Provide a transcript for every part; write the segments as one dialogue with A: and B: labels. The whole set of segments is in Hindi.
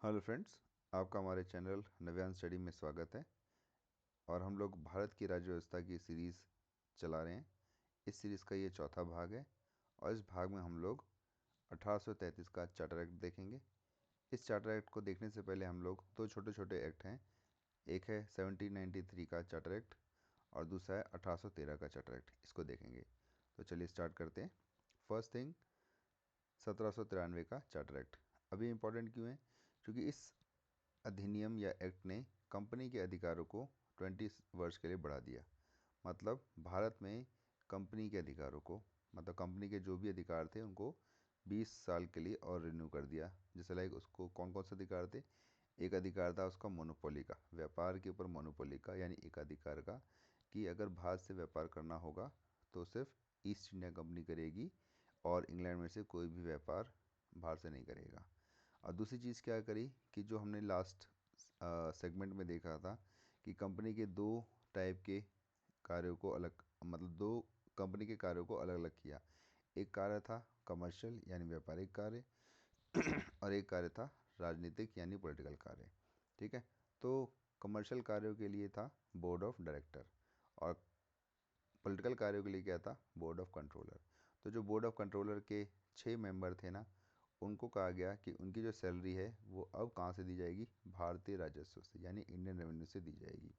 A: हेलो फ्रेंड्स, आपका हमारे चैनल नव्यान स्टडी में स्वागत है। और हम लोग भारत की राज्य व्यवस्था की सीरीज़ चला रहे हैं। इस सीरीज़ का ये चौथा भाग है और इस भाग में हम लोग 1833 का चार्टर एक्ट देखेंगे। इस चार्टर एक्ट को देखने से पहले हम लोग दो छोटे छोटे एक्ट हैं। एक है 1793 का चार्टर एक्ट और दूसरा है 1813 का चार्टर एक्ट। इसको देखेंगे। तो चलिए स्टार्ट करते हैं। फर्स्ट थिंग, 1793 का चार्टर एक्ट अभी इम्पोर्टेंट क्यों है? क्योंकि इस अधिनियम या एक्ट ने कंपनी के अधिकारों को 20 वर्ष के लिए बढ़ा दिया। मतलब भारत में कंपनी के अधिकारों को, मतलब कंपनी के जो भी अधिकार थे उनको 20 साल के लिए और रिन्यू कर दिया। जैसे लाइक उसको कौन कौन से अधिकार थे? एक अधिकार था उसका मोनोपोली का, व्यापार के ऊपर मोनोपोली का, यानी एक अधिकार का कि अगर भारत से व्यापार करना होगा तो सिर्फ ईस्ट इंडिया कंपनी करेगी और इंग्लैंड में से कोई भी व्यापार भारत से नहीं करेगा। और दूसरी चीज़ क्या करी कि जो हमने लास्ट सेगमेंट में देखा था कि कंपनी के दो टाइप के कार्यों को अलग, मतलब दो कंपनी के कार्यों को अलग अलग किया। एक कार्य था कमर्शियल यानी व्यापारिक कार्य और एक कार्य था राजनीतिक यानी पॉलिटिकल कार्य। ठीक है। तो कमर्शियल कार्यों के लिए था बोर्ड ऑफ डायरेक्टर और पॉलिटिकल कार्यों के लिए क्या था? Board of controller. तो जो बोर्ड ऑफ कंट्रोलर के 6 मेंबर थे ना, उनको कहा गया कि उनकी जो सैलरी है वो अब कहाँ से दी जाएगी? भारतीय राजस्व से यानी इंडियन रेवेन्यू से दी जाएगी।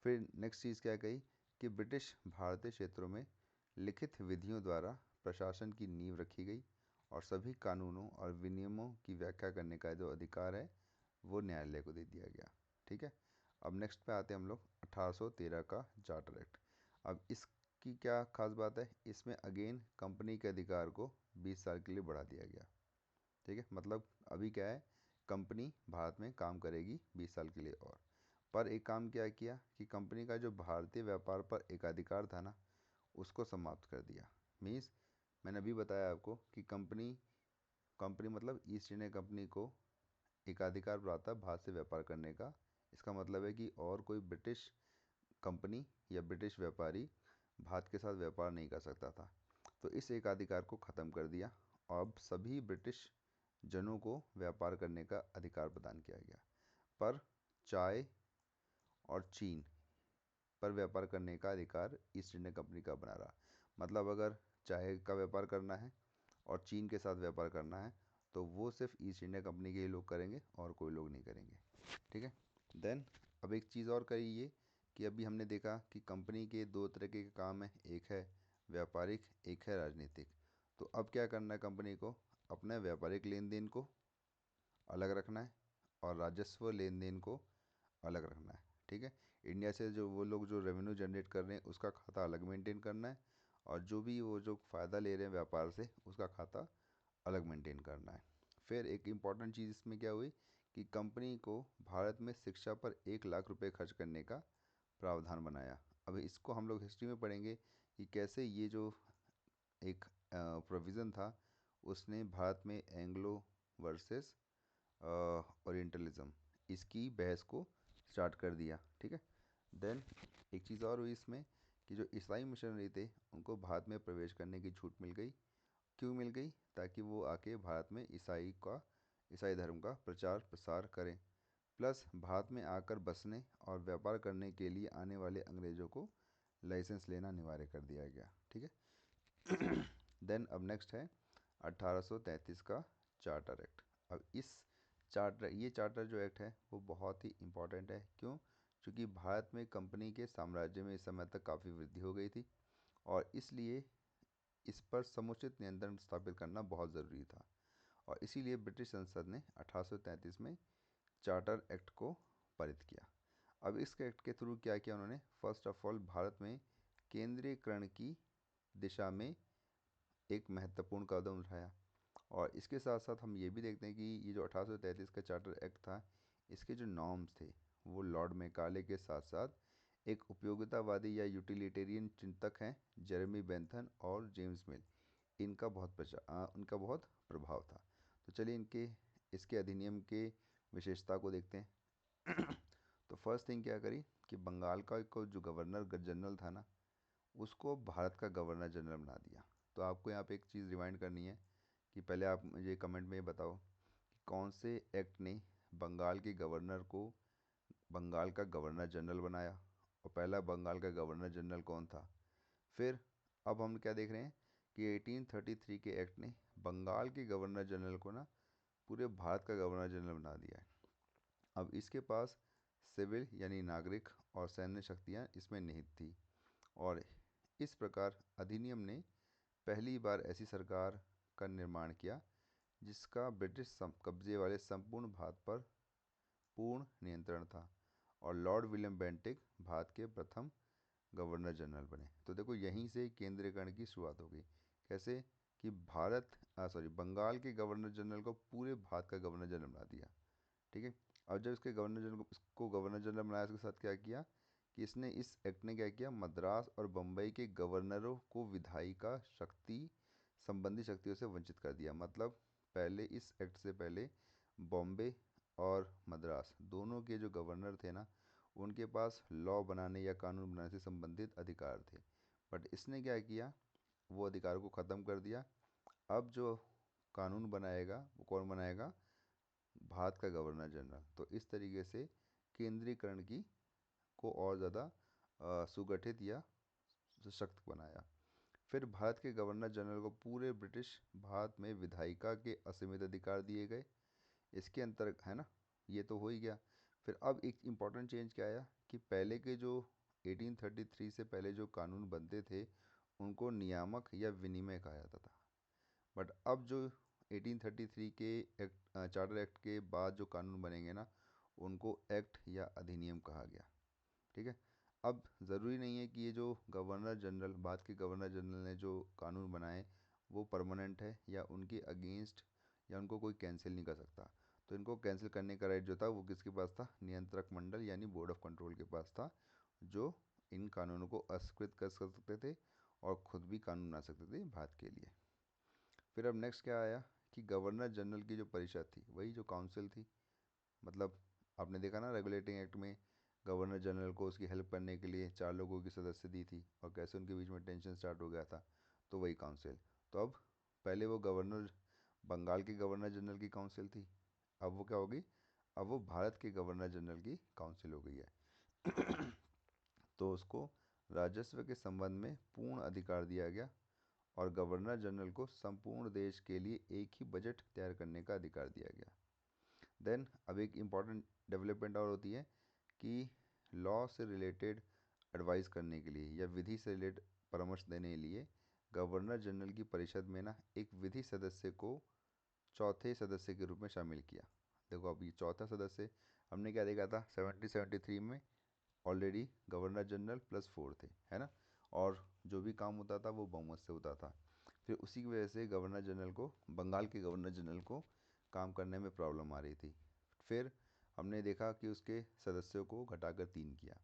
A: फिर नेक्स्ट चीज़ क्या कही कि ब्रिटिश भारतीय क्षेत्रों में लिखित विधियों द्वारा प्रशासन की नींव रखी गई और सभी कानूनों और विनियमों की व्याख्या करने का जो अधिकार है वो न्यायालय को दे दिया गया। ठीक है। अब नेक्स्ट पे आते हैं हम लोग 1813 का चार्टर एक्ट। अब इसकी क्या खास बात है? इसमें अगेन कंपनी के अधिकार को 20 साल के लिए बढ़ा दिया गया। ठीक है। मतलब अभी क्या है, कंपनी भारत में काम करेगी 20 साल के लिए और। पर एक काम क्या किया कि कंपनी का जो भारतीय व्यापार पर एकाधिकार था ना, उसको समाप्त कर दिया। मीन्स मैंने अभी बताया आपको कि कंपनी कंपनी मतलब ईस्ट इंडिया कंपनी को एकाधिकार प्राप्त था भारत से व्यापार करने का। इसका मतलब है कि और कोई ब्रिटिश कंपनी या ब्रिटिश व्यापारी भारत के साथ व्यापार नहीं कर सकता था। तो इस एकाधिकार को ख़त्म कर दिया और अब सभी ब्रिटिश जनों को व्यापार करने का अधिकार प्रदान किया गया। पर चाय और चीन पर व्यापार करने का अधिकार ईस्ट इंडिया कंपनी का बना रहा। मतलब अगर चाय का व्यापार करना है और चीन के साथ व्यापार करना है तो वो सिर्फ ईस्ट इंडिया कंपनी के ही लोग करेंगे और कोई लोग नहीं करेंगे। ठीक है। देन अब एक चीज़ और करी ये कि अभी हमने देखा कि कंपनी के दो तरह के काम हैं, एक है व्यापारिक, एक है राजनीतिक। तो अब क्या करना है कंपनी को? अपने व्यापारिक लेन देन को अलग रखना है और राजस्व लेन देन को अलग रखना है। ठीक है। इंडिया से जो वो लोग जो रेवेन्यू जनरेट कर रहे हैं उसका खाता अलग मेंटेन करना है और जो भी वो जो फ़ायदा ले रहे हैं व्यापार से उसका खाता अलग मेंटेन करना है। फिर एक इम्पॉर्टेंट चीज़ इसमें क्या हुई कि कंपनी को भारत में शिक्षा पर 1 लाख रुपए खर्च करने का प्रावधान बनाया। अब इसको हम लोग हिस्ट्री में पढ़ेंगे कि कैसे ये जो एक प्रोविज़न था उसने भारत में एंग्लो वर्सेस ओरिएंटलिज्म इसकी बहस को स्टार्ट कर दिया। ठीक है। देन एक चीज़ और हुई इसमें कि जो ईसाई मिशनरी थे उनको भारत में प्रवेश करने की छूट मिल गई। क्यों मिल गई? ताकि वो आके भारत में ईसाई धर्म का प्रचार प्रसार करें। प्लस भारत में आकर बसने और व्यापार करने के लिए आने वाले अंग्रेज़ों को लाइसेंस लेना अनिवार्य कर दिया गया। ठीक है। देन अब नेक्स्ट है 1833 का चार्टर एक्ट। अब ये चार्टर जो एक्ट है वो बहुत ही इम्पोर्टेंट है। क्यों? क्योंकि भारत में कंपनी के साम्राज्य में इस समय तक काफ़ी वृद्धि हो गई थी और इसलिए इस पर समुचित नियंत्रण स्थापित करना बहुत ज़रूरी था। और इसीलिए ब्रिटिश संसद ने 1833 में चार्टर एक्ट को पारित किया। अब इस एक्ट के थ्रू क्या किया उन्होंने? फर्स्ट ऑफ ऑल भारत में केंद्रीयकरण की दिशा में एक महत्वपूर्ण कदम उठाया। और इसके साथ साथ हम ये भी देखते हैं कि ये जो 1833 का चार्टर एक्ट था, इसके जो नॉर्म्स थे वो लॉर्ड मैकाले के साथ साथ एक उपयोगितावादी या यूटिलिटेरियन चिंतक हैं जेरेमी बेंथन और जेम्स मिल, इनका बहुत प्रभाव था। तो चलिए इसके अधिनियम के विशेषता को देखते हैं। तो फर्स्ट थिंग क्या करी कि बंगाल का को जो गवर्नर जनरल था ना, उसको भारत का गवर्नर जनरल बना दिया। तो आपको यहाँ पे एक चीज़ रिमाइंड करनी है कि पहले आप मुझे कमेंट में ये बताओ कि कौन से एक्ट ने बंगाल के गवर्नर को बंगाल का गवर्नर जनरल बनाया। और पहला बंगाल का गवर्नर जनरल कौन था? फिर अब हम क्या देख रहे हैं कि 1833 के एक्ट ने बंगाल के गवर्नर जनरल को ना पूरे भारत का गवर्नर जनरल बना दिया है। अब इसके पास सिविल यानी नागरिक और सैन्य शक्तियाँ इसमें निहित थी। और इस प्रकार अधिनियम ने पहली बार ऐसी सरकार का निर्माण किया जिसका ब्रिटिश कब्जे वाले संपूर्ण भारत पर पूर्ण नियंत्रण था। और लॉर्ड विलियम बेंटिक भारत के प्रथम गवर्नर जनरल बने। तो देखो यहीं से केंद्रीकरण की शुरुआत हो गई। कैसे? कि बंगाल के गवर्नर जनरल को पूरे भारत का गवर्नर जनरल बना दिया। ठीक है। अब जब इसके गवर्नर जनरल को इसको गवर्नर जनरल बनाया, इसके साथ क्या किया कि इसने इस एक्ट ने क्या किया, मद्रास और बम्बई के गवर्नरों को विधायिका शक्ति संबंधी शक्तियों से वंचित कर दिया। मतलब पहले इस एक्ट से पहले बॉम्बे और मद्रास दोनों के जो गवर्नर थे ना, उनके पास लॉ बनाने या कानून बनाने से संबंधित अधिकार थे। बट इसने क्या किया, वो अधिकार को ख़त्म कर दिया। अब जो कानून बनाएगा वो कौन बनाएगा? भारत का गवर्नर जनरल। तो इस तरीके से केंद्रीकरण की को और ज़्यादा सुगठित या सशक्त बनाया। फिर भारत के गवर्नर जनरल को पूरे ब्रिटिश भारत में विधायिका के असीमित अधिकार दिए गए। इसके अंतर्गत है ना, ये तो हो ही गया। फिर अब एक इम्पॉर्टेंट चेंज क्या आया कि पहले के जो 1833 से पहले जो कानून बनते थे उनको नियामक या विनिमय कहा जाता था। बट अब जो 1833 के चार्टर एक्ट के बाद जो कानून बनेंगे ना, उनको एक्ट या अधिनियम कहा गया। ठीक है। अब ज़रूरी नहीं है कि ये जो गवर्नर जनरल, भारत के गवर्नर जनरल ने जो कानून बनाए वो परमानेंट है या उनके अगेंस्ट या उनको कोई कैंसिल नहीं कर सकता। तो इनको कैंसिल करने का राइट जो था वो किसके पास था? नियंत्रक मंडल यानी बोर्ड ऑफ कंट्रोल के पास था, जो इन कानूनों को अस्वीकृत कर सकते थे और खुद भी कानून बना सकते थे भारत के लिए। फिर अब नेक्स्ट क्या आया कि गवर्नर जनरल की जो परिषद थी वही जो काउंसिल थी। मतलब आपने देखा ना रेगुलेटिंग एक्ट में गवर्नर जनरल को उसकी हेल्प करने के लिए 4 लोगों की सदस्य दी थी और कैसे उनके बीच में टेंशन स्टार्ट हो गया था। तो वही काउंसिल। तो अब पहले वो गवर्नर बंगाल के गवर्नर जनरल की काउंसिल थी, अब वो क्या होगी? अब वो भारत के गवर्नर जनरल की काउंसिल हो गई है। तो उसको राजस्व के संबंध में पूर्ण अधिकार दिया गया और गवर्नर जनरल को संपूर्ण देश के लिए एक ही बजट तैयार करने का अधिकार दिया गया। देन अब एक इम्पॉर्टेंट डेवलपमेंट और होती है कि लॉ से रिलेटेड एडवाइस करने के लिए या विधि से रिलेटेड परामर्श देने के लिए गवर्नर जनरल की परिषद में ना एक विधि सदस्य को चौथे सदस्य के रूप में शामिल किया। देखो अब ये चौथा सदस्य हमने क्या देखा था 1773 में, ऑलरेडी गवर्नर जनरल +4 थे, है ना। और जो भी काम होता था वो बहुमत से होता था। फिर उसी की वजह से गवर्नर जनरल को, बंगाल के गवर्नर जनरल को काम करने में प्रॉब्लम आ रही थी। फिर हमने देखा कि उसके सदस्यों को घटाकर 3 किया।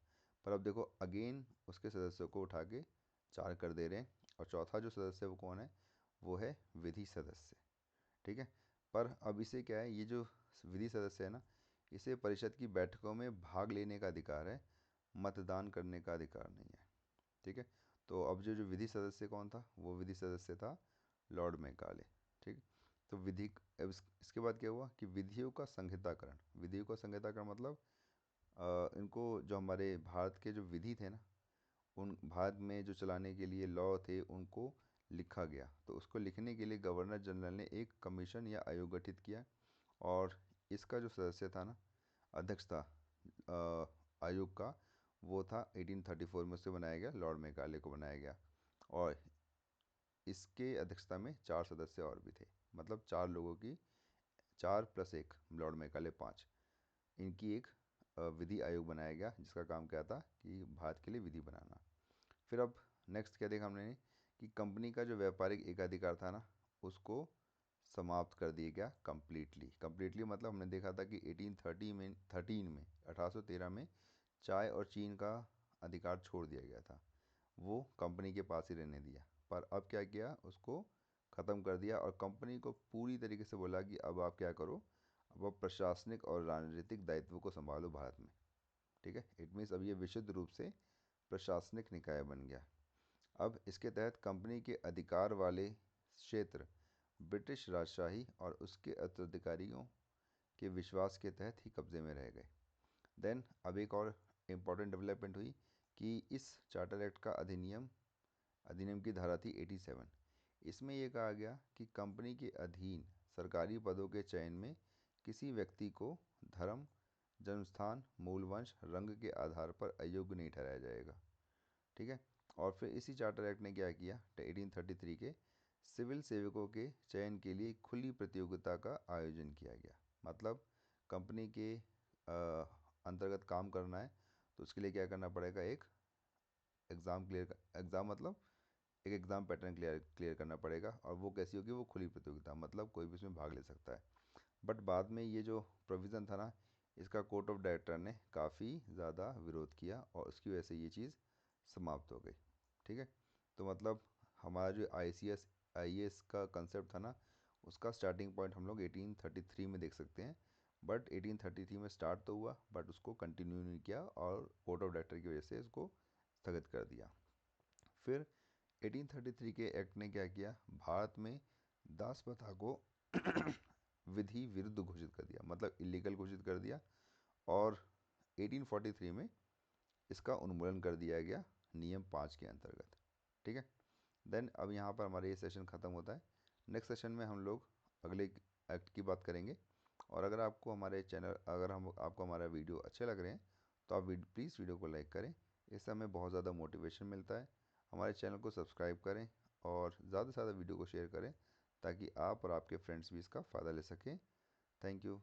A: पर अब देखो अगेन उसके सदस्यों को उठा के 4 कर दे रहे हैं। और चौथा जो सदस्य वो कौन है? वो है विधि सदस्य। ठीक है। पर अब इसे क्या है, ये जो विधि सदस्य है ना, इसे परिषद की बैठकों में भाग लेने का अधिकार है, मतदान करने का अधिकार नहीं है। ठीक है। तो अब जो जो विधि सदस्य कौन था? वो विधि सदस्य था लॉर्ड मैकाले। ठीक। तो अब इसके बाद क्या हुआ कि विधियों का संहिताकरण। विधियों का संहिताकरण मतलब इनको जो हमारे भारत के जो विधि थे ना, उन भारत में जो चलाने के लिए लॉ थे उनको लिखा गया। तो उसको लिखने के लिए गवर्नर जनरल ने एक कमीशन या आयोग गठित किया। और इसका जो सदस्य था ना, अध्यक्ष था आयोग का, वो था 1834 में उससे बनाया गया, लॉर्ड मेकाले को बनाया गया। और इसके अध्यक्षता में 4 सदस्य और भी थे। मतलब 4 लोगों की, 4 + 1 लॉर्ड मेकाले 5, इनकी एक विधि आयोग बनाया गया जिसका काम क्या था कि भारत के लिए विधि बनाना। फिर अब नेक्स्ट क्या देखा हमने कि कंपनी का जो व्यापारिक एकाधिकार था ना, उसको समाप्त कर दिया गया कम्प्लीटली। कम्प्लीटली मतलब हमने देखा था कि 1813 में चाय और चीन का अधिकार छोड़ दिया गया था, वो कंपनी के पास ही रहने दिया। पर अब क्या किया, उसको ख़त्म कर दिया और कंपनी को पूरी तरीके से बोला कि अब आप क्या करो, अब आप प्रशासनिक और राजनीतिक दायित्व को संभालो भारत में। ठीक है। इट मीन्स अब ये विशुद्ध रूप से प्रशासनिक निकाय बन गया। अब इसके तहत कंपनी के अधिकार वाले क्षेत्र ब्रिटिश राजशाही और उसके उत्तराधिकारियों के विश्वास के तहत ही कब्जे में रह गए। देन अब एक और इम्पॉर्टेंट डेवलपमेंट हुई कि इस चार्टर एक्ट का अधिनियम की धारा थी 87। इसमें यह कहा गया कि कंपनी के अधीन सरकारी पदों के चयन में किसी व्यक्ति को धर्म, जन्मस्थान, मूल वंश, रंग के आधार पर अयोग्य नहीं ठहराया जाएगा। ठीक है। और फिर इसी चार्टर एक्ट ने क्या किया, 1833 के सिविल सेवकों के चयन के लिए खुली प्रतियोगिता का आयोजन किया गया। मतलब कंपनी के अंतर्गत काम करना है तो उसके लिए क्या करना पड़ेगा, एक एग्ज़ाम मतलब एक एग्ज़ाम पैटर्न क्लियर करना पड़ेगा। और वो कैसी होगी, वो खुली प्रतियोगिता, मतलब कोई भी इसमें भाग ले सकता है। बट बाद में ये जो प्रोविज़न था ना, इसका कोर्ट ऑफ डायरेक्टर ने काफ़ी ज़्यादा विरोध किया और उसकी वजह से ये चीज़ समाप्त हो गई। ठीक है। तो मतलब हमारा जो आईएएस का कंसेप्ट था ना, उसका स्टार्टिंग पॉइंट हम लोग 1833 में देख सकते हैं। बट 1833 में स्टार्ट तो हुआ, बट उसको कंटिन्यू नहीं किया और कोर्ट ऑफ डायरेक्टर की वजह से इसको स्थगित कर दिया। फिर 1833 के एक्ट ने क्या किया, भारत में दास प्रथा को विधि विरुद्ध घोषित कर दिया, मतलब इलीगल घोषित कर दिया। और 1843 में इसका उन्मूलन कर दिया गया नियम 5 के अंतर्गत। ठीक है। देन अब यहाँ पर हमारा ये सेशन ख़त्म होता है। नेक्स्ट सेशन में हम लोग अगले एक्ट की बात करेंगे। और अगर आपको हमारे चैनल अगर हम आपको हमारा वीडियो अच्छे लग रहे हैं तो आप प्लीज़ वीडियो को लाइक करें। इससे हमें बहुत ज़्यादा मोटिवेशन मिलता है। हमारे चैनल को सब्सक्राइब करें और ज़्यादा से ज़्यादा वीडियो को शेयर करें ताकि आप और आपके फ्रेंड्स भी इसका फ़ायदा ले सकें। Thank you.